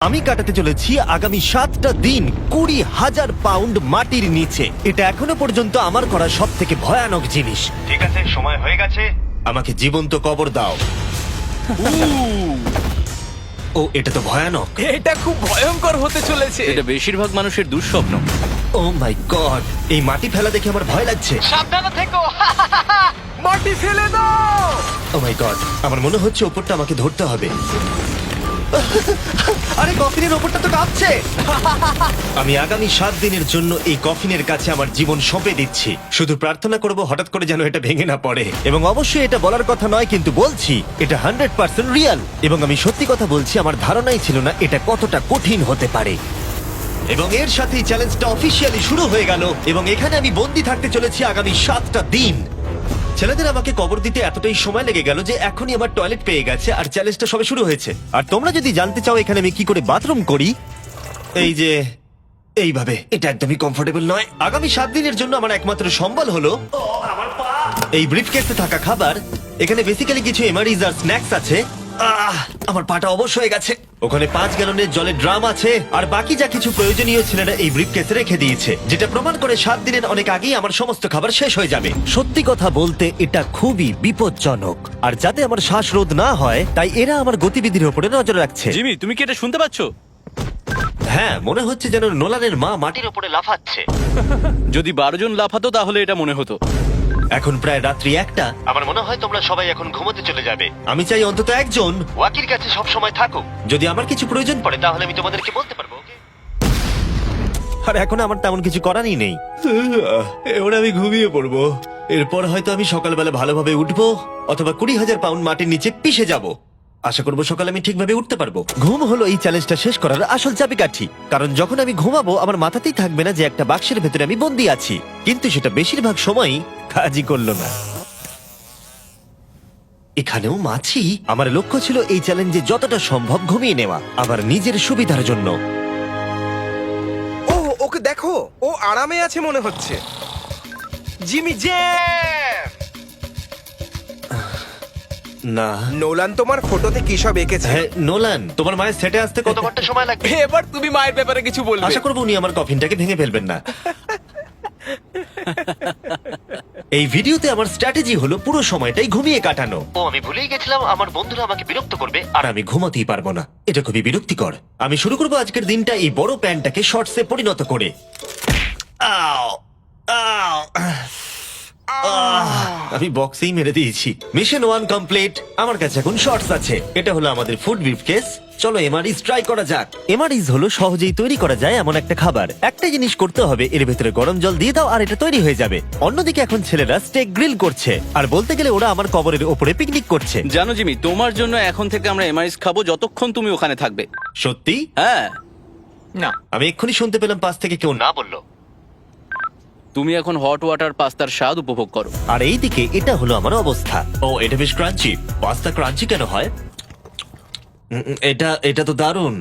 আমি কাটাতে চলেছি আগামী 7টা দিন 20,000 পাউন্ড মাটির নিচে। এটা এখনো পর্যন্ত আমার করা সব থেকে ভয়ানক জিনিস। ঠিক আছে, সময় হয়ে গেছে, আমাকে জীবন্ত কবর দাও। ও, এটা তো ভয়ানক। এটা খুব ভয়ঙ্কর হতে চলেছে। এটা বেশিরভাগ মানুষের দুঃস্বপ্ন। ও মাই গড, এই মাটি ফেলা দেখে আমার ভয় লাগছে। সাবধানে থেকো। মাটি ফেলে দাও। ও মাই গড, আমার মনে হচ্ছে ওপরটা আমাকে ধরতে হবে। আরে কফিনের ওপরটা তো কাঁপছে। আমি আগামী 7 দিনের জন্য এই কফিনের কাছে আমার জীবন সঁপে দিচ্ছি। শুধু প্রার্থনা করব হঠাৎ করে যেন এটা ভেঙে না পড়ে। এবং অবশ্যই এটা বলার কথা নয়, কিন্তু বলছি এটা 100% রিয়েল। এবং আমি সত্যি কথা বলছি, আমার ধারণাই ছিল না এটা কতটা কঠিন হতে পারে। এবং এর সাথেই চ্যালেঞ্জটা অফিসিয়ালি শুরু হয়ে গেল। এবং এখানে আমি বন্দি থাকতে চলেছি আগামী 7টা দিন। ছেলেদের আমাকে কবর দিতে এতটাই সময় লেগে গেল যে এখনই আমার টয়লেট পেয়ে গেছে, আর চ্যালেঞ্জটা সবে শুরু হয়েছে। আর তোমরা যদি জানতে চাও এখানে আমি কি করে বাথরুম করি, এই যে এইভাবে, এটা একদমই কমফোর্টেবল নয়। আগামী 7 দিনের জন্য আমার একমাত্র সম্বল হলো এই ব্রিফকেসে থাকা খাবার। এখানে বেসিক্যালি কিছু এমারিজ আর স্ন্যাক্স আছে। আমার পাটা অবশ হয়ে গেছে। ওখানে 5 গ্যালনের জলের ড্রাম আছে, আর বাকি যা কিছু প্রয়োজনীয় ছেলেরা এই ব্রিফকেসে রেখে দিয়েছে, যেটা প্রমাণ করে 7 দিনের অনেক আগেই আমার সমস্ত খাবার শেষ হয়ে যাবে। সত্যি কথা বলতে এটা খুবই বিপজ্জনক, আর যাতে আমার শ্বাসরোধ না হয় তাই এরা আমার গতিবিধির উপরে নজর রাখছে। জিমি, তুমি কি এটা শুনতে পাচ্ছ? হ্যাঁ, মনে হচ্ছে যেন নোলানের মা মাটির উপরে লাফাচ্ছে। যদি 12 জন লাফাতো তাহলে এটা মনে হতো। এখন প্রায় রাত্রি 1টা। আমার মনে হয় তোমরা সবাই এখন ঘুমোতে চলে যাবে। আমি চাই অন্তত একজন ওয়াকির কাছে সব সময় থাকুক। যদি আমার কিছু প্রয়োজন পড়ে তাহলে আমি তোমাদেরকে বলতে পারবো, ওকে? আর এখন আমার তেমন কিছু করারই নেই। এবার আমি ঘুমিয়ে পড়বো। এরপর হয়তো আমি সকালবেলা ভালোভাবে উঠবো, অথবা 20,000 পাউন্ড মাটির নিচে পিষে যাব। আশা করবো সকালে আমি ঠিকভাবে উঠতে পারবো। ঘুম হলো এই চ্যালেঞ্জটা শেষ করার আসল চাবিকাঠি। কারণ যখন আমি ঘুমাবো আমার মাথাতেই থাকবে না যে একটা বাক্সের ভেতরে আমি বন্দি আছি। কিন্তু সেটা বেশিরভাগ সময়ই কাজই করলো না। এখানেও মাছি। আমার লক্ষ্য ছিল এই চ্যালেঞ্জে যতটা সম্ভব ঘুমিয়ে নেওয়া, আমার নিজের সুবিধার জন্য। ও, ওকে দেখো, ও আরামে আছে মনে হচ্ছে। জিমি জে, না, নোলান তোমার ফটোতে কি সব এঁকেছে? হ্যাঁ নোলান, তোমার মায়ের সেটে আসতে কতবারটা সময় লাগবে? এবার তুমি মায়ের ব্যাপারে কিছু বলবে? আশা করবো উনি আমার কফিনটাকে ভেঙে ফেলবেন না। এই ভিডিওতে আমার স্ট্র্যাটেজি হলো পুরো সময়টাই ঘুমিয়ে কাটানো। ও, আমি ভুলেই গেছিলাম আমার বন্ধুরা আমাকে বিরক্ত করবে আর আমি ঘুমাতেই পারবো না। এটা খুবই বিরক্তিকর। আমি শুরু করবো আজকের দিনটা এই বড় প্যান্টটাকে শর্টসে পরিণত করে। আও, আও, আমি বক্সেই মেরে দিয়েছি। Mission 1 complete. আমার কাছে এখন শর্টস আছে। এটা হলো আমাদের ফুড ব্রিফকেস। চলো এমআরইজ ট্রাই করা যাক। এমআরইজ হলো সহজেই তৈরি করা যায় এমন একটা খাবার। একটা জিনিস করতে হবে, এর ভেতরে গরম জল দিয়ে দাও আর এটা তৈরি হয়ে যাবে। অন্যদিকে এখন ছেলেরা স্টেক গ্রিল করছে, আর বলতে গেলে ওরা আমার কবরের ওপরে পিকনিক করছে। জানো জিমি, তোমার জন্য এখন থেকে আমরা এমআইএস খাবো যতক্ষণ তুমি ওখানে থাকবে। সত্যি? হ্যাঁ, না, আমি এক্ষুনি শুনতে পেলাম পাশ থেকে কেউ না বললো। তুমি এখন হট ওয়াটার পাস্তার স্বাদ উপভোগ করো। আর এইদিকে এটা হলো আমার অবস্থা। ও, এটা বেশ ক্রাঞ্চি। পাস্তা ক্রাঞ্চি কেন হয়? এটা তো দারুণ।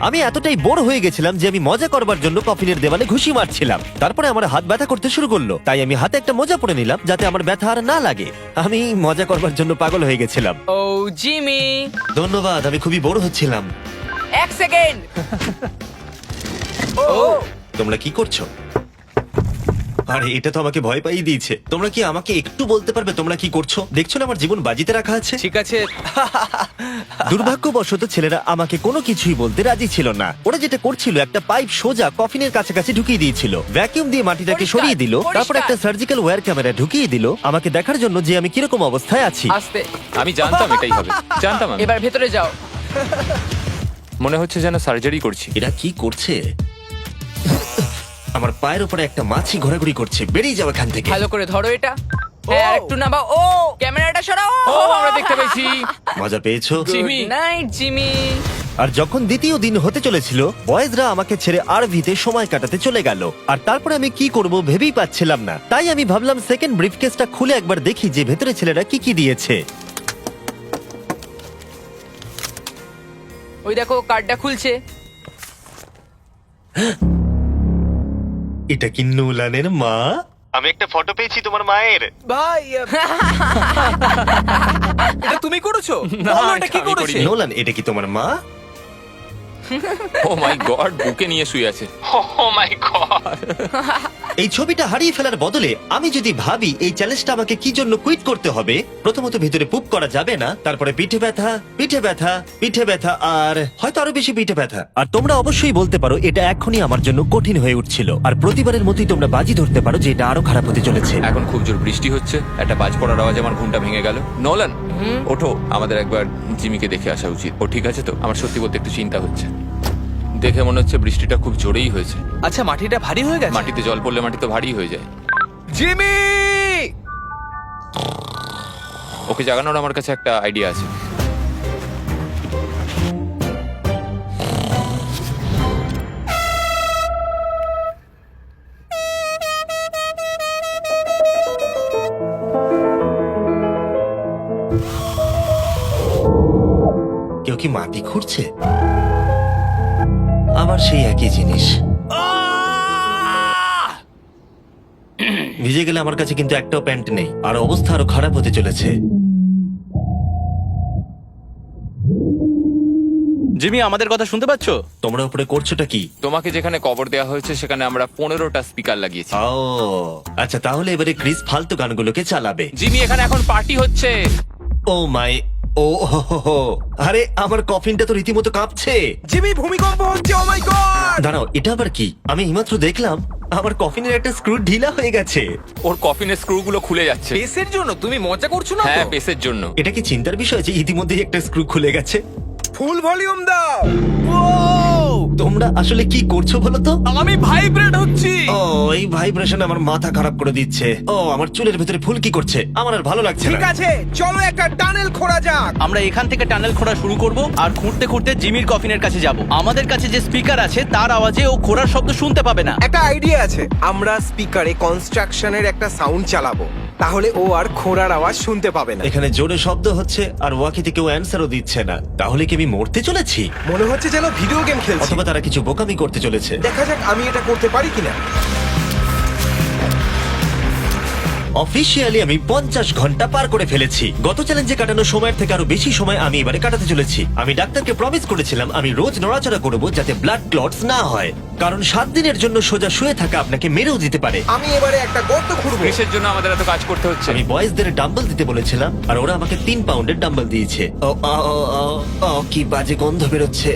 আমি এতটাই বোর হয়ে গেছিলাম যে আমি মজা করবার জন্য কফিনের দেওয়ালে ঘুষি মারছিলাম। তারপরে আমার হাত ব্যথা করতে শুরু করলো, তাই আমি হাতে একটা মোজা পরে নিলাম যাতে আমার ব্যথা আর না লাগে। আমি মজা করবার জন্য পাগল হয়ে গেছিলাম। ও জিমি, ধন্যবাদ, আমি খুবই বোর হচ্ছিলাম। 1 সেকেন্ড। ও, তোমরা কি করছো? আরে এটা তো আমাকে ভয় পাইয়ে দিয়েছে। তোমরা কি আমাকে একটু বলতে পারবে তোমরা কি করছো? দেখছো না আমার জীবন বাজিতে রাখা আছে। ঠিক আছে। দুর্ভাগ্যবশত ছেলেরা আমাকে কোনো কিছুই বলতে রাজি ছিল না। ওরা যেটা করছিল, একটা পাইপ সোজা কফিনের কাছাকাছি ঢুকিয়ে দিয়েছিল, ভ্যাকিউম দিয়ে মাটিটাকে পরিষ্কার, সরিয়ে দিল, তারপর পরিষ্কার। একটা সার্জিক্যাল ওয়্যার ক্যামেরা ঢুকিয়ে দিল আমাকে দেখার জন্য যে আমি কিরকম অবস্থায় আছি। আস্তে, আমি জানতাম এটাই হবে, জানতাম আমি। এবার ভেতরে যাও। মনে হচ্ছে যেন সার্জারি করছি। এরা কি করছে? আমার পায়ের উপরে একটা মাছি ঘোরাঘুরি করছে। বেরিয়ে যাও এখান থেকে। ভালো করে ধরো এটা। হ্যাঁ, আর একটু নামাও। ও, ক্যামেরাটা সরাও। ও, আমরা দেখতে পেয়েছি। মজা পেয়েছো? জিমি। Good night Jimmy. আর যখন দ্বিতীয় দিন হতে চলেছিল, বয়েজরা আমাকে ছেড়ে আরভিতে সময় কাটাতে চলে গেল। আর তারপরে আমি কি করব ভেবেই পাচ্ছিলাম না। তাই আমি ভাবলাম সেকেন্ড ব্রিফকেসটা খুলে একবার দেখি যে ভেতরে ছেলেরা কি কি দিয়েছে। ওই দেখো, কার্ডটা খুলছে। এটা কি নোলানের মা? আমি একটা ফটো পেয়েছি তোমার মায়ের। ভাই, এটা তুমি করেছো? না, বলো, এটা কি এটা আমি করেছে? করিনি। নোলান, এটা কি তোমার মা? ও মাই গড, বুকে নিয়ে শুয়ে আছে। ও মাই গড। এই ছবিটা হারিয়ে ফেলার বদলে আমি যদি ভাবি এই চ্যালেঞ্জটা আমাকে কি জন্য কুইট করতে হবে, প্রথমত ভিতরে পুপ করা যাবে না, তারপরে পিঠে ব্যথা, পিঠে ব্যথা, পিঠে ব্যথা, আর হয়তো আরো বেশি পিঠে ব্যথা। আর তোমরা অবশ্যই বলতে পারো এটা এখনই আমার জন্য কঠিন হয়ে উঠছিল, আর প্রতিবারের মতোই তোমরা বাজি ধরতে পারো যে এটা আরো খারাপ হতে চলেছে। এখন খুব জোর বৃষ্টি হচ্ছে, একটা বাজ পড়ার আওয়াজে আমার ঘুমটা ভেঙে গেল। নোলান, ওঠো, আমাদের একবার জিমিকে দেখে আসা উচিত। ও ঠিক আছে তো? আমার সত্যি বলতে একটু চিন্তা হচ্ছে। দেখে মনে হচ্ছে বৃষ্টিটা খুব জোরেই হয়েছে। আচ্ছা, মাটিটা ভারী হয়ে গেছে। মাটিতে জল পড়লে মাটি তো ভারী হয়ে যায়। জিমি! ওকে জাগানোর আমার কাছে একটা আইডিয়া আছে। কেউ কি মাটি খুঁড়ছে? আবার সেই একই জিনিস। ভিজে গেলে আমার কাছে কিন্তু একটাও প্যান্ট নেই, আর অবস্থা আরো খারাপ হতে চলেছে। জিমি, আমাদের কথা শুনতে পাচ্ছো? তোমরা উপরে করছোটা কি? তোমাকে যেখানে কবর দেওয়া হয়েছে সেখানে আমরা 15টা স্পিকার লাগিয়েছি। ও আচ্ছা, তাহলে এবারে ক্রিস ফালতু গানগুলোকে চালাবে। জিমি, এখানে এখন পার্টি হচ্ছে। ও মাই, ও হো হো হো। আরে আমার কফিনটা তো রীতিমতো কাঁপছে। জিমি, ভূমিকম্প হচ্ছে! ও মাই গড! দাঁড়াও, এটা আবার কি? আমি এইমাত্র দেখলাম আমার কফিনের একটা স্ক্রু ঢিলা হয়ে গেছে। ওর কফিনের স্ক্রু গুলো খুলে যাচ্ছে। পেসের জন্য তুমি মজা করছো না হ্যাঁ, তো? পেসের জন্য। এটা কি চিন্তার বিষয় যে ইতিমধ্যেই একটা স্ক্রু খুলে গেছে? ফুল ভলিউম দাও! তোমরা আসলে কি করছো বলো তো? আমি ভাইব্রেট হচ্ছি। ও, এই ভাইব্রেশন আমার মাথা খারাপ করে দিচ্ছে। ও, আমার চুলের ভেতরে ফুলকি করছে, আমার আর ভালো লাগছে ঠিক না। আছে, চলো একটা টানেল খোঁড়া যাক। আমরা এখান থেকে টানেল খোঁড়া শুরু করব আর খুঁড়তে খুঁড়তে জিমির কফিনের কাছে যাব। আমাদের কাছে যে স্পিকার আছে তার আওয়াজে ও খোঁড়ার শব্দ শুনতে পাবে না। একটা আইডিয়া আছে, আমরা স্পিকারে কনস্ট্রাকশনের একটা সাউন্ড চালাবো, তাহলে ও আর খোঁড়ার আওয়াজ শুনতে পাবে না। এখানে জোরে শব্দ হচ্ছে আর ওয়াকিতে কেউ অ্যান্সারও দিচ্ছে না। তাহলে কি আমি মরতে চলেছি? মনে হচ্ছে যেন ভিডিও গেম খেলছি। অথবা তারা কিছু বোকামি করতে চলেছে। দেখা যাক আমি এটা করতে পারি কিনা। অফিসিয়ালি আমি 50 ঘন্টা পার করে ফেলেছি। গত চ্যালেঞ্জে কাটানো সময়ের থেকে আরো বেশি সময় আমি এবারে কাটাতে চলেছি। আমি ডাক্তারকে প্রমিস করেছিলাম আমি রোজ নড়াচড়া করব যাতে ব্লাড ক্লটস না হয়, কারণ 7 দিনের জন্য সোজা শুয়ে থাকা আপনাকে মেরেও দিতে পারে। আমি এবারে একটা গর্ত খুঁড়বো। পেসের জন্য আমাদের এত কাজ করতে হচ্ছে। আমি বয়েজদের ডাম্বল দিতে বলেছিলাম আর ওরা আমাকে 3 পাউন্ডের ডাম্বল দিয়েছে। ও, ও, ও, ও, ও, কি বাজে গন্ধ বেরোচ্ছে।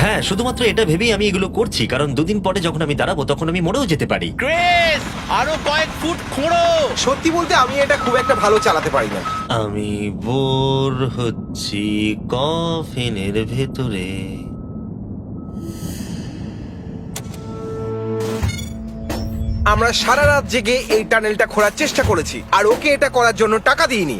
হ্যাঁ, শুধুমাত্র এটা ভেবেই আমি এগুলো করছি, কারণ 2 দিন পরে যখন আমি দাঁড়াবো তখন আমি মরেও যেতে পারি। ক্রিস, আরো কয়েক ফুট খোঁড়ো। সত্যি বলতে আমি এটা খুব একটা ভালো চালাতে পারি না। আমি বোর হচ্ছি কফিনের ভেতরে। আমরা সারা রাত জেগে এই টানেলটা খোঁড়ার চেষ্টা করেছি, আর ওকে এটা করার জন্য টাকা দিইনি।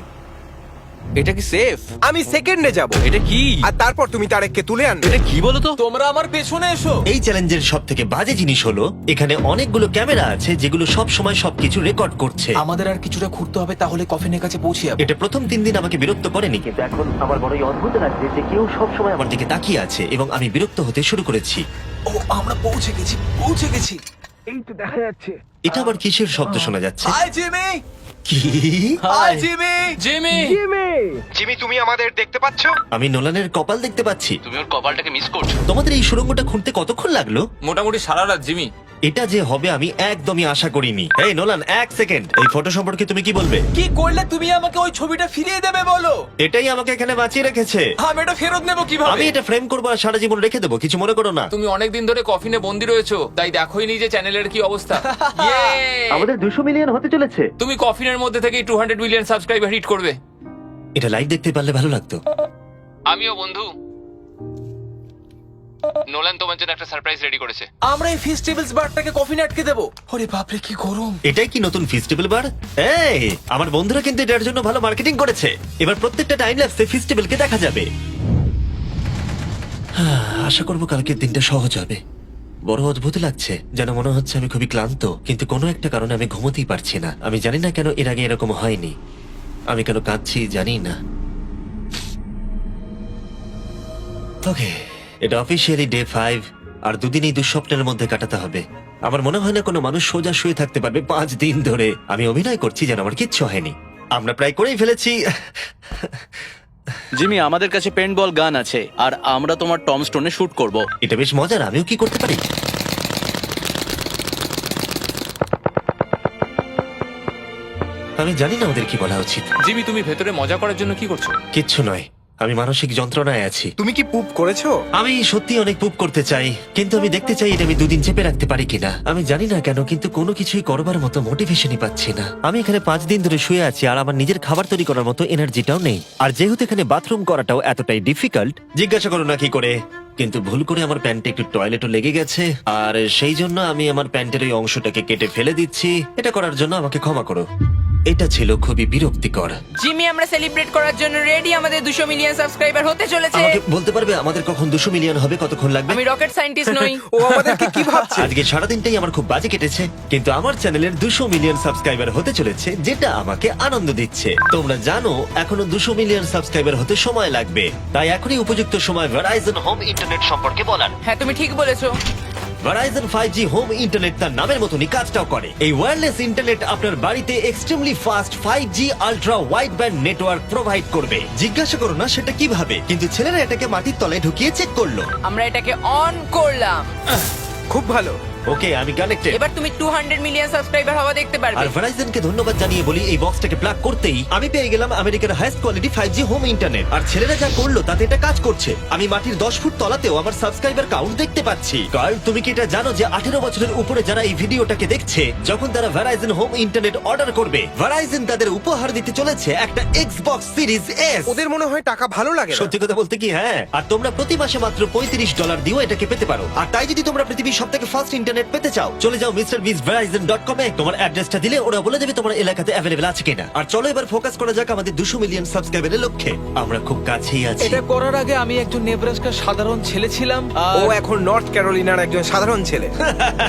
এটা কি সেফ? আমি সেকেন্ডে যাব, এটা কি? আর তারপর তুমি তারেককে তুলে আনবে। এটা কি বলো তো? তোমরা আমার পেছনে এসো। এই চ্যালেঞ্জের সব থেকে বাজে জিনিস হলো এখানে অনেকগুলো ক্যামেরা আছে যেগুলো সব সময় সবকিছু রেকর্ড করছে। আমাদের আর কিছুটা ঘুরতে হবে, তাহলে কফিনের কাছে পৌঁছে যাবো। এটা প্রথম 3 দিন আমাকে বিরক্ত করেনি, কিন্তু এখন আমার বড়ই অদ্ভুত লাগছে যে কেউ সব সময় আমার দিকে তাকিয়ে আছে এবং আমি বিরক্ত হতে শুরু করেছি। ও, আমরা পৌঁছে গেছি, পৌঁছে গেছি। এই তো দেখা যাচ্ছে। এটা আবার কিসের শব্দ শোনা যাচ্ছে? হাই জিমি, কি? Hi Jimmy. জিমি, জিমি, তুমি আমাদের দেখতে পাচ্ছ? আমি নোলানের কপাল দেখতে পাচ্ছি। তুমি ওর কপালটাকে মিস করছো। তোমাদের এই সুড়ঙ্গটা খুঁড়তে কতক্ষণ লাগলো? মোটামুটি সারা রাত। জিমি, এটা যে হবে আমি একদমই আশা করিনি। এই নোলান, 1 সেকেন্ড, এই ফটো সম্পর্কে তুমি কি বলবে? কি করলে তুমি আমাকে ওই ছবিটা ফিরিয়ে দেবে বলো? এটাই আমাকে এখানে বাঁচিয়ে রেখেছে। আমি এটা ফেরত নেবো কিভাবে? আমি এটা ফ্রেম করবো আর সারা জীবন রেখে দেবো, কিছু মনে করো না। তুমি অনেকদিন ধরে কফিনে বন্দি রয়েছো, তাই দেখোই নি যে চ্যানেলের কি অবস্থা। Yay! আমাদের 200 মিলিয়ন হতে চলেছে। তুমি কফিনের মধ্যে থেকেই 200 মিলিয়ন সাবস্ক্রাইবার হিট করবে। এটা লাইভ দেখতে পারলে ভালো লাগতো। আমিও বন্ধু। নোলান তোমার জন্য একটা সারপ্রাইজ রেডি করেছে। আমরা এই ফেস্টিভ্যালস বারটাকে কফিনে আটকে দেবো। ওরে বাপরে, কি গরম। এটাই কি নতুন ফেস্টিভ্যাল বার? এই, আমার বন্ধুরা কিন্তু এটার জন্য ভালো মার্কেটিং করেছে। এবার প্রত্যেকটা টাইম ল্যাপসে ফেস্টিভ্যালকে দেখা যাবে। আশা করবো কালকের দিনটা সহজ হবে। বড় অদ্ভুত লাগছে, যেন মনে হচ্ছে আমি খুবই ক্লান্ত, কিন্তু কোনো একটা কারণে আমি ঘুমোতেই পারছি না। আমি জানি না কেন এর আগে এরকম হয়নি। আমি কেন কাঁদছি জানি না। ওকে, এটা অফিসিয়ালি ডে 5, আর 2 দিন এই দুঃস্বপ্নের মধ্যে কাটাতে হবে। আমার মনে হয় না কোনো মানুষ সোজা শুয়ে থাকতে পারবে 5 দিন ধরে। আমি অভিনয় করছি যেন আমার কিচ্ছু হয়নি। আমরা প্রায় করেই ফেলেছি। জিমি, আমাদের কাছে পেন্টবল গান আছে আর আমরা তোমার টম স্টোনে শুট করব। এটা বেশ মজার, আমিও কি করতে পারি? আমি জানি না ওদের কি বলা উচিত। জিমি, তুমি ভেতরে মজা করার জন্য কি করছো? কিচ্ছু নয়, আমি মানসিক যন্ত্রণায় আছি। তুমি কি পুপ করেছো? আমি সত্যি অনেক পুপ করতে চাই, কিন্তু আমি দেখতে চাই এটা আমি 2 দিন চেপে রাখতে পারি কিনা। আমি জানি না কেন, কিন্তু কোনো কিছুই করবার মতো মোটিভেশনই পাচ্ছি না। আমি এখানে 5 দিন ধরে শুয়ে আছি আর আমার নিজের খাবার তৈরি করার মতো এনার্জিটাও নেই। আর যেহেতু এখানে বাথরুম করাটাও এতটাই ডিফিকাল্ট, জিজ্ঞাসা করো না কি করে, কিন্তু ভুল করে আমার প্যান্টে একটু টয়লেটও লেগে গেছে, আর সেই জন্য আমি আমার প্যান্টের ওই অংশটাকে কেটে ফেলে দিচ্ছি। এটা করার জন্য আমাকে ক্ষমা করো। এটা ছিল খুবই বিরক্তিকর। জিমি, আমরা সেলিব্রেট করার জন্য রেডি। আমাদের 200 মিলিয়ন সাবস্ক্রাইবার হতে চলেছে। আমাকে বলতে পারবে আমাদের কখন 200 মিলিয়ন হবে, কতক্ষণ লাগবে? আমি রকেট সায়েন্টিস্ট নই। ও আমাদেরকে কি ভাবছে? আজকে সারাদিনটাই আমার খুব বাজে কেটেছে, কিন্তু আমার চ্যানেলের 200 মিলিয়ন সাবস্ক্রাইবার হতে চলেছে, যেটা আমাকে আনন্দ দিচ্ছে। তোমরা জানো এখনো 200 মিলিয়ন সাবস্ক্রাইবার হতে সময় লাগবে, তাই এখনই উপযুক্ত সময় ভেরাইজন হোম ইন্টারনেট সম্পর্কে বলার। হ্যাঁ, তুমি ঠিক বলেছো। ভেরাইজন 5G হোম ইন্টারনেট তার নামের মতনই কাজটাও করে। এই ওয়্যারলেস ইন্টারনেট আপনার বাড়িতে extremely fast 5G ultra wide band network provide করবে। জিজ্ঞাসা করো না সেটা কিভাবে, কিন্তু ছেলেরা এটাকে মাটির তলায় ঢুকিয়ে চেক করলো। আমরা এটাকে অন করলাম। খুব ভালো। ওকে, আমি কানেক্টেড। এবার তুমি 200 মিলিয়ন সাবস্ক্রাইবার হওয়া দেখতে আর পারবে। ভেরাইজনকে ধন্যবাদ জানিয়ে বলি, এই বক্সটাকে প্লাগ করতেই আমি পেয়ে গেলাম আমেরিকার highest quality 5G home internet. আর ছেলেরা যা করলো তাতে এটা কাজ করছে। আমি মাটির 10 ফুট তলাতেও আমার সাবস্ক্রাইবার কাউন্ট দেখতে পাচ্ছি। কারণ তুমি কি এটা জানো যে 18 বছরের উপরে যারা এই ভিডিওটাকে দেখছে, যখন তারা ভেরাইজন হোম ইন্টারনেট অর্ডার করবে, ভেরাইজন তাদের উপহার দিতে চলেছে একটা এক্সবক্স সিরিজ এস। ওদের মনে হয় টাকা ভালো লাগে না। সত্যি কথা বলতে কি, হ্যাঁ। আর তোমরা প্রতি মাসে মাত্র $35 দিয়েও এটাকে পেতে পারো। আর তাই যদি তোমরা পৃথিবীর সবথেকে ফাস্ট ইন্টারনেট পেতে চাও, চলে যাও MrBeastVerizon.com এ। তোমার অ্যাড্রেসটা দিলে ওরা বলে দেবে তোমার এলাকাতে অ্যাভেলেবল আছে কিনা। আর চলো এবার ফোকাস করা যাক আমাদের 200 মিলিয়ন সাবস্ক্রাইবারের লক্ষ্যে। আমরা খুব কাছেই আছি। এটা করার আগে আমি একজন নেব্রাস্কার সাধারণ ছেলে ছিলাম ও আর এখন নর্থ ক্যারোলিনার একজন সাধারণ ছেলে।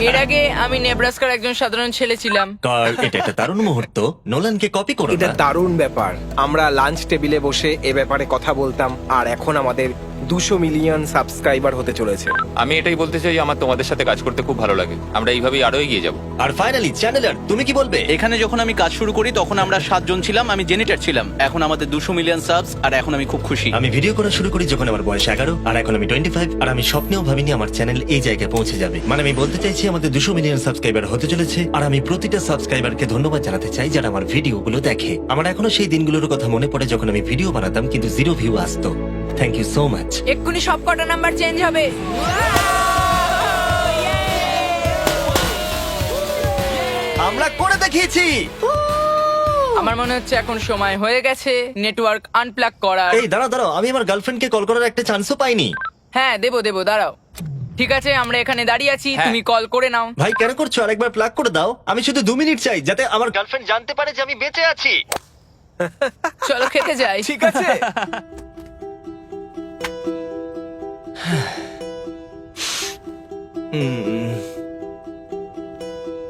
এর আগে আমি নেব্রাস্কার একজন সাধারণ ছেলে ছিলাম। কার, এটা একটা দারুণ মুহূর্ত। নোলানকে কপি করো এটা না। দারুণ ব্যাপার। আমরা লাঞ্চ টেবিলে বসে এ ব্যাপারে কথা বলতাম, আর এখন আমাদের 200 মিলিয়ন সাবস্ক্রাইবার হতে চলেছে। আমি এটাই বলতে চাই, আমার তোমাদের সাথে কাজ করতে খুব ভালো লাগে। আমরা এইভাবেই আরো এগিয়ে যাব। আর ফাইনালি চ্যানেলার, তুমি কি বলবে? এখানে যখন আমি কাজ শুরু করি তখন আমরা 7 জন ছিলাম, আমি জেনিটার ছিলাম। এখন আমাদের 200 মিলিয়ন সাবস আর এখন আমি খুব খুশি। আমি ভিডিও করা শুরু করি যখন আমার বয়স 11, আর এখন আমি 25। আর আমি স্বপ্নেও ভাবিনি আমার চ্যানেল এই জায়গায় পৌঁছে যাবে। মানে আমি বলতে চাইছি আমাদের 200 মিলিয়ন সাবস্ক্রাইবার হতে চলেছে, আর আমি প্রতিটা সাবস্ক্রাইবারকে ধন্যবাদ জানাতে চাই যারা আমার ভিডিওগুলো দেখে। আমার এখনো সেই দিনগুলোর কথা মনে পড়ে যখন আমি ভিডিও বানাতাম কিন্তু 0 ভিউ আসতো। Thank you so much. এক্ষুনি সব কটা নাম্বার চেঞ্জ হবে। আমরা করে দেখিয়েছি। আমার মনে হচ্ছে এখন সময় হয়ে গেছে নেটওয়ার্ক আনপ্লাগ করার। এই দাঁড়াও দাঁড়াও, আমি আমার গার্লফ্রেন্ডকে কল করার একটা চান্সও পাইনি। হ্যাঁ, দেবো দাঁড়াও। ঠিক আছে, আমরা এখানে দাঁড়িয়ে আছি, হ্যাঁ। তুমি কল করে নাও। ভাই কেন করছো? আরেকবার প্লাগ করে দাও। আমি শুধু 2 মিনিট চাই, যাতে আমার গার্লফ্রেন্ড জানতে পারে যে আমি বেঁচে আছি। চলো খেতে যাই। ঠিক আছে।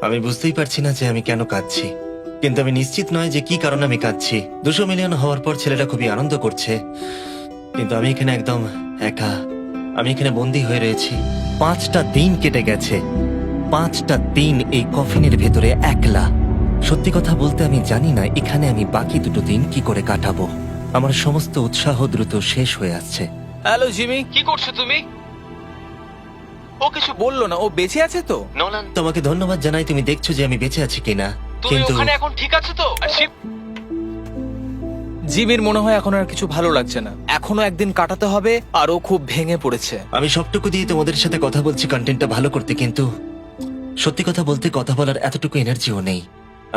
আমি বুঝতেই পারছি না যে আমি কেন কাঁদছি, কিন্তু আমি নিশ্চিত নয় যে কি কারণে আমি কাঁদছি। 200 মিলিয়ন হওয়ার পর ছেলেটা খুবই আনন্দ করছে, কিন্তু আমি এখানে একদম একা। আমি এখানে বন্দী হয়ে রয়েছি। 5টা দিন কেটে গেছে, 5টা দিন এই কফিনের ভেতরে একলা। সত্যি কথা বলতে আমি জানি না এখানে আমি বাকি 2 দিন কি করে কাটাবো। আমার সমস্ত উৎসাহ দ্রুত শেষ হয়ে আসছে। হ্যালো জিমি, কি করছো তুমি? ও কিছু বললো না, ও বেঁচে আছে তো? নোলান, তোমাকে ধন্যবাদ জানাই, তুমি দেখছো যে আমি বেঁচে আছি কিনা। কিন্তু এখন ঠিক আছে তো? জিমির মনে হয় এখন আর কিছু ভালো লাগছে না। এখনো একদিন কাটাতে হবে আর ও খুব ভেঙে পড়েছে। আমি সবটুকু দিয়ে তোমাদের সাথে কথা বলছি কন্টেন্টটা ভালো করতে, কিন্তু সত্যি কথা বলতে কথা বলার এতটুকু এনার্জিও নেই।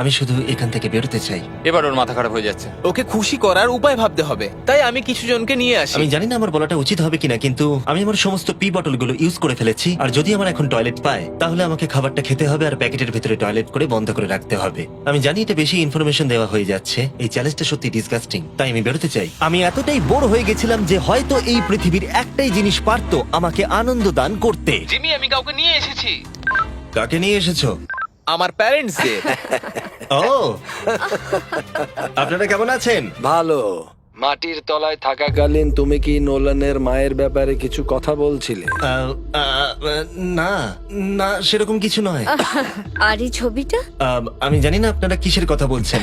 আমি শুধু এখান থেকে বেরোতে চাই। এবার ওর মাথা খারাপ হয়ে যাচ্ছে। ওকে খুশি করার উপায় ভাবতে হবে, তাই আমি কিছু জনকে নিয়ে আসি। আমি জানি না আমার বলাটা উচিত হবে কিনা, কিন্তু আমি আমার সমস্ত পি বটলগুলো ইউজ করে ফেলেছি। আর যদি আমার এখন টয়লেট পায়, তাহলে আমাকে খাবারটা খেতে হবে আর প্যাকেটের ভিতরে টয়লেট করে বন্ধ করে রাখতে হবে। আমি জানি এটা বেশি ইনফরমেশন দেওয়া হয়ে যাচ্ছে, এই চ্যালেঞ্জটা সত্যি ডিসগাস্টিং, তাই আমি বেরোতে চাই। আমি এতটাই বোর হয়ে গেছিলাম যে হয়তো এই পৃথিবীর একটাই জিনিস পারতো আমাকে আনন্দ দান করতে। জিমি, আমি কাউকে নিয়ে এসেছি। কাকে নিয়ে এসেছো? আমার প্যারেন্টস কে। ও, আপনারা কেমন আছেন? ভালো। মাটির তলায় থাকাকালীন তুমি কি নোলানের মায়ের ব্যাপারে কিছু কথা বলছিলে? না না সেরকম কিছু নয়। আর এই ছবিটা? আমি জানি না আপনারা কিসের কথা বলছেন।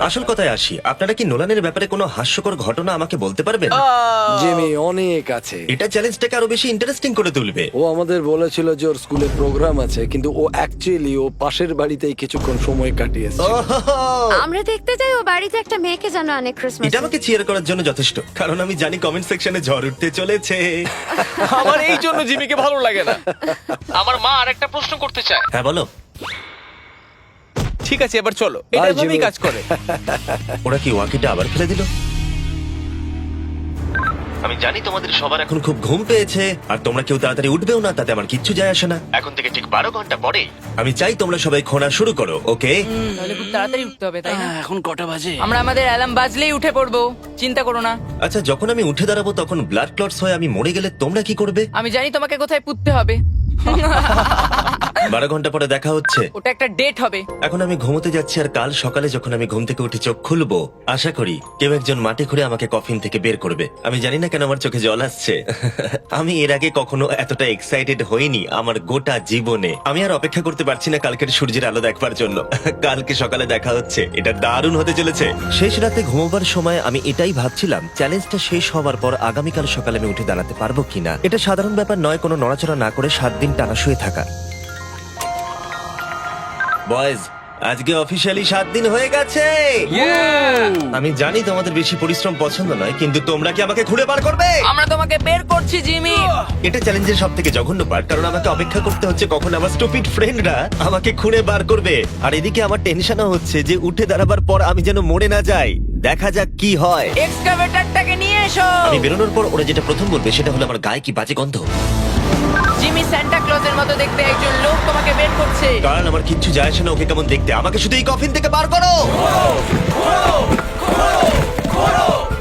আসল কথায় আসি, আপনারা কি নোলানের ব্যাপারে কোনো হাস্যকর ঘটনা আমাকে বলতে পারবেন? জিমি, অনেক আছে। এটা চ্যালেঞ্জটাকে আরো বেশি ইন্টারেস্টিং করে তুলবে। ও আমাদের বলেছিল যে ওর স্কুলে প্রোগ্রাম আছে, কিন্তু ও অ্যাকচুয়ালি ও পাশের বাড়িতেই কিছুক্ষণ সময় কাটিয়েছে। ওহো! আমরা দেখতে যাই ও বাড়িতে একটা মেয়েকে জানো অনেক ক্রিসমাস। এটা আমাকে চিয়ার করার জন্য যথেষ্ট, কারণ আমি জানি কমেন্ট সেকশনে ঝড় উঠতে চলেছে। আমার এই জন্য জিমিকে ভালো লাগে না। আমার মা আরেকটা প্রশ্ন করতে চায়। হ্যাঁ বলো। ঠিক আছে, এবার চলো, এটা Bye, এভাবেই জিমি। কাজ করে। ওরা কি ওয়াকিটা আবার ফেলে দিল? আমি জানি তোমাদের সবার এখন খুব ঘুম পেয়েছে, আর তোমরা কেউ তাড়াতাড়ি উঠবেও না, তাতে আমার কিচ্ছু যায় আসে না। এখন থেকে ঠিক 12 ঘন্টা পরে আমি চাই তোমরা সবাই খোঁড়া শুরু করো, ওকে? তাহলে খুব তাড়াতাড়ি উঠতে হবে, তাই না? এখন কটা বাজে? আমরা আমাদের অ্যালার্ম বাজলেই উঠে পড়বো, চিন্তা করো না। আচ্ছা, যখন আমি উঠে দাঁড়াবো তখন ব্লাড ক্লটস হয়ে আমি মরে গেলে তোমরা কি করবে? আমি জানি তোমাকে কোথায় পুঁততে হবে। 12 ঘন্টা পরে দেখা হচ্ছে। ওটা একটা ডেট হবে। এখন আমি ঘুমোতে যাচ্ছি, আর কাল সকালে যখন আমি ঘুম থেকে উঠে চোখ খুলবো, আশা করি কেউ একজন মাটি খুঁড়ে আমাকে কফিন থেকে বের করবে। আমি জানি না কেন আমার চোখে জল আসছে। আমি এর আগে কখনো এতটা এক্সাইটেড হইনি আমার গোটা জীবনে। আমি আর অপেক্ষা করতে পারছি না কালকের সূর্যের আলো দেখবার জন্য। কালকে সকালে দেখা হচ্ছে, এটা দারুণ হতে চলেছে। শেষ রাতে ঘুমোবার সময় আমি এটাই ভাবছিলাম, চ্যালেঞ্জটা শেষ হবার পর আগামীকাল সকালে আমি উঠে দাঁড়াতে পারবো কিনা। এটা সাধারণ ব্যাপার নয় কোনো নড়াচড়া না করে 7 দিন টানা শুয়ে থাকা। বয়েজ, আজকে অফিসিয়ালি 7 দিন হয়ে গেছে। আমি জানি তোমাদের বেশি পরিশ্রম পছন্দ নয়, কিন্তু তোমরা কি আমাকে ঘুরে বার করবে? আমরা তোমাকে বের করছি, জিমি। এটা চ্যালেঞ্জের সব থেকে জঘন্য পার্ট, কারণ আমাকে অপেক্ষা করতে হচ্ছে কখন আমার স্টুপিড ফ্রেন্ডরা আমাকে খুঁড়ে বার করবে। আর এদিকে আমার টেনশনও হচ্ছে যে উঠে দাঁড়াবার পর আমি যেন মরে না যাই। দেখা যাক কি হয়। এক্সকাভেটরটাকে নিয়ে এসো। আমি বেরোনোর পর ওরা যেটা প্রথম বলবে সেটা হলো আমার গায়ে কি বাজে গন্ধ। জিমি, সান্টা ক্লজের মতো দেখতে একজন লোক তোমাকে বের করছে। কারণ আমার কিচ্ছু যায় আসে না ওকে কেমন দেখতে, আমাকে শুধু এই কফিন থেকে বার করো।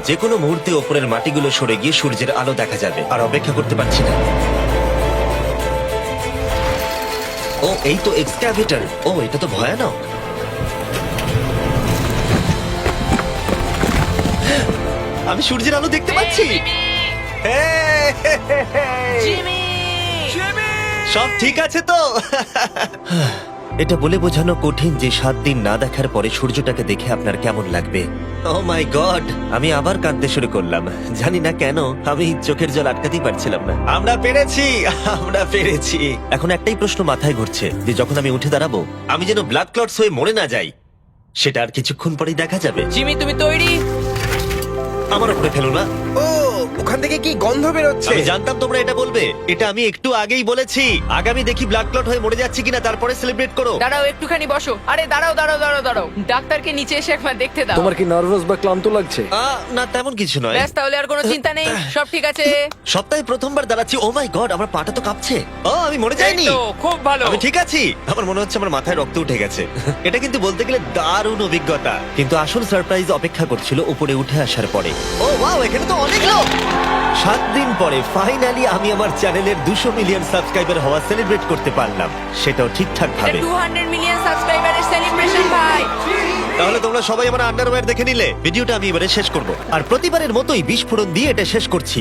যে কোনো মুহূর্তে ওপরের মাটিগুলো সরে গিয়ে সূর্যের আলো দেখা যাবে, আর অপেক্ষা করতে পারছি না। ও, এই তো এক্সক্যাভেটর। ও, এটা তো ভয়ানক। আমি সূর্যের আলো দেখতে পাচ্ছি। জিমি! সব ঠিক আছে তো? এটা বলে বোঝানো কঠিন যে 7 দিন না দেখার পরে সূর্যটাকে দেখে আপনার কেমন লাগবে। ও মাই গড, আমি আবার কাঁদতে শুরু করলাম। জানি না কেন, আমি চোখের জল আটকাতেই পারছিলাম না। আমরা পেরেছি, আমরা পেরেছি। এখন একটাই প্রশ্ন মাথায় ঘুরছে, যে যখন আমি উঠে দাঁড়াবো আমি যেন ব্লাড ক্লটস হয়ে মরে না যাই। সেটা আর কিছুক্ষণ পরেই দেখা যাবে। জিমি, তুমি তৈরি? আমার উপরে ফেলো না। ও, ওখান থেকে কি গন্ধ বেরোচ্ছে? আমি জানতাম তোমরা এটা বলবে। এটা আমি একটু আগেই বলেছি। আগামী দেখি ব্লাড ক্লট হয়ে মরে যাচ্ছে কিনা, তারপরে সেলিব্রেট করো। দাঁড়াও, একটুখানি বসো। আরে দাঁড়াও দাঁড়াও দাঁড়াও দাঁড়াও, ডাক্তারকে নিচে এসে একবার দেখতে দাও। তোমার কি নার্ভাস বা ক্লান্ত লাগছে? না, তেমন কিছু নয়। ব্যাস, তাহলে আর কোনো চিন্তা নেই, সব ঠিক আছে। সপ্তাহে প্রথমবার দাঁড়াচ্ছি। ও মাই গড, আমার পাটা তো কাঁপছে। ও, আমি মরে যাইনি। এই তো, খুব ভালো। আমি ঠিক আছি। আমার মনে হচ্ছে আমার মাথায় রক্ত উঠে গেছে। এটা কিন্তু বলতে গেলে দারুণ অভিজ্ঞতা, কিন্তু আসল সারপ্রাইজ অপেক্ষা করছিল উপরে উঠে আসার পরে। ও ওয়াও, এখানে তো অনেক লোক। 7 দিন পরে ফাইনালি আমি আমার চ্যানেলের 200 মিলিয়ন সাবস্ক্রাইবার হওয়া সেলিব্রেট করতে পারলাম, সেটাও ঠিকঠাক ভাবে। 200 মিলিয়ন সাবস্ক্রাইবারের সেলিব্রেশন, ভাই। তাহলে তোমরা সবাই আমার আন্ডারওয়্যার দেখে নিলে। ভিডিওটা আমি এবারে শেষ করব, আর প্রতিবারের মতোই বিস্ফোরণ দিয়ে এটা শেষ করছি।